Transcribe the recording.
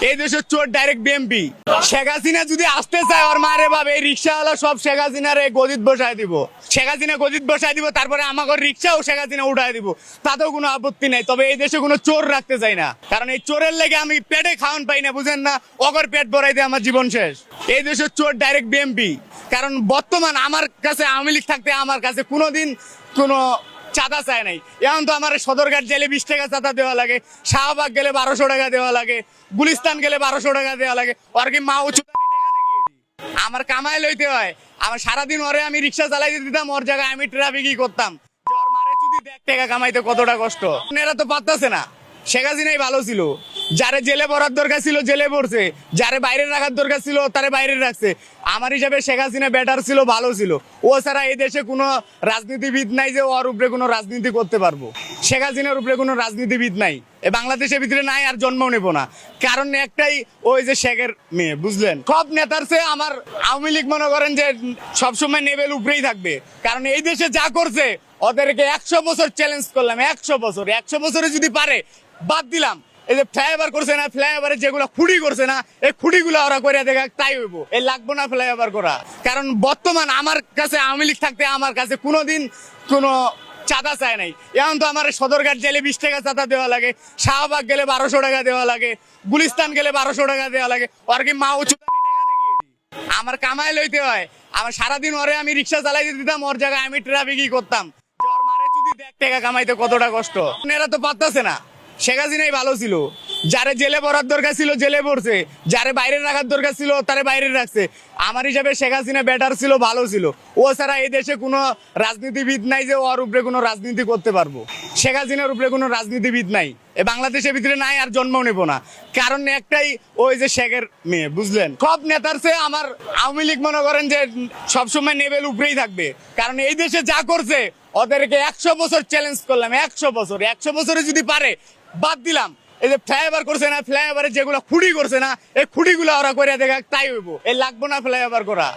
এই দেশের চোর ডাইরেক্ট বিএমপি। শেখ হাসিনা যদি আসতে চায় ওর মারে ভাবে এই রিক্সাওয়ালা সব শেখ হাসিনার গদিত বসায় দিব। শেখ হাসিনা গদিত বসায় দিব, তারপরে আমাকে রিক্সাও শেখ হাসিনা উঠায় দিব, তাতেও কোনো আপত্তি নাই। তবে এই দেশে কোনো চোর রাখতে চাই না, কারণ এই চোরের লেগে আমি পেটে খাওয়ান পাই না, বুঝেন না? অগর পেট ভরাই দিয়ে আমার জীবন শেষ। এই দেশের চোর ডাইরেক্ট বিএমপি। কারণ বর্তমান আমার কাছে আওয়ামী লীগ থাকতে আমার কাছে কোনোদিন কোনো চাঁদা চায় নাই। এখন তো আমার সদরঘাট জেলে 20 টাকা চাঁদা দেওয়া লাগে, শাহবাগ গেলে 1200 টাকা দেওয়া লাগে, গুলিস্তান গেলে 1200 টাকা দেওয়া লাগে। আর কি মা উঁচু আমার কামাই লইতে হয়। আমার সারাদিন ওরে আমি রিক্সা চালাইতে দিতাম, ওর জায়গায় আমি ট্রাফিকই করতাম। ওর মারে যদি দেখ টাকা কামাইতে কতটা কষ্ট, এরা তো পারতাছে না। শেখ হাসিনাই ভালো ছিল, যারে জেলে পড়ার দরকার ছিল জেলে পড়ছে, যারে বাইরে রাখার দরকার ছিল তারে বাইরে রাখছে। আমার হিসাবে শেখ হাসিনা বেটার ছিল, ভালো ছিল। ও ছাড়া এই দেশে কোনো রাজনীতিবিদ নাই যে ওর উপরে কোনো রাজনীতি করতে পারবো। শেখ হাসিনার উপরে কোনো রাজনীতিবিদ নাই, এ বাংলাদেশের ভিতরে নাই, আর জন্মও নেবো না। কারণ একটাই, ওই যে শেখের মেয়ে, বুঝলেন? সব নেতার চেয়ে আমার আওয়ামী লীগ মনে করেন যে সবসময় নেবেল উপরেই থাকবে। কারণ এই দেশে যা করছে ওদেরকে 100 বছর চ্যালেঞ্জ করলাম। 100 বছরে যদি পারে, বাদ দিলাম। এই যে ফ্লাইওভার করছে না, ফ্লাইওভারে যেগুলো খুঁড়ি করছে না, এই খুঁড়িগুলো ওরা করে দেখা তাই হইব। এই লাগবো না ফ্লাইওভার করা। কারণ বর্তমান আমার কাছে আওয়ামী লীগ থাকতে আমার কাছে কোনোদিন কোনো চাঁদা চায় নাই। এখন তো আমার সদরঘাট জেলে 20 টাকা চাঁদা দেওয়া লাগে, শাহবাগ গেলে 1200 টাকা দেওয়া লাগে, গুলিস্তান গেলে 1200 টাকা দেওয়া লাগে। আর কি মা উঁচু আমার কামাই লইতে হয়। আমার সারাদিন ওরে আমি রিক্সা চালাইতে দিতাম, ওর জায়গায় আমি ট্রাফিকই করতাম। ওর মারে যদি দেখ টাকা কামাইতে কতটা কষ্ট, এরা তো পারতাছে না। শেখ হাসিনাই ভালো ছিল, যারে জেলে পড়ার দরকার ছিল জেলে পড়ছে, যারে বাইরে রাখার দরকার ছিল তারে বাইরে রাখছে। আমার হিসাবে শেখ হাসিনা বেটার ছিল, ভালো ছিল। ও ছাড়া এই দেশে কোনো রাজনীতিবিদ নাই যে ওর উপরে কোনো রাজনীতি করতে পারবো। শেখ হাসিনার উপরে কোনো রাজনীতিবিদ নাই, এ বাংলাদেশের ভিতরে নাই, আর জন্মও নেবো না। কারণ একটাই, ওই যে শেখের মেয়ে, বুঝলেন? সব নেতার চেয়ে আমার আওয়ামী লীগ মনে করেন যে সবসময় নেবেল উপরেই থাকবে। কারণ এই দেশে যা করছে ওদেরকে 100 বছর চ্যালেঞ্জ করলাম। 100 বছরে যদি পারে, বাদ দিলাম। এই যে ফ্লাইওভার করছে না, ফ্লাইওভারে যেগুলো খুঁড়ি করছে না, এই খুঁড়িগুলো ওরা করে দেখা তাই হইব। এই লাগবো না ফ্লাইওভার করা।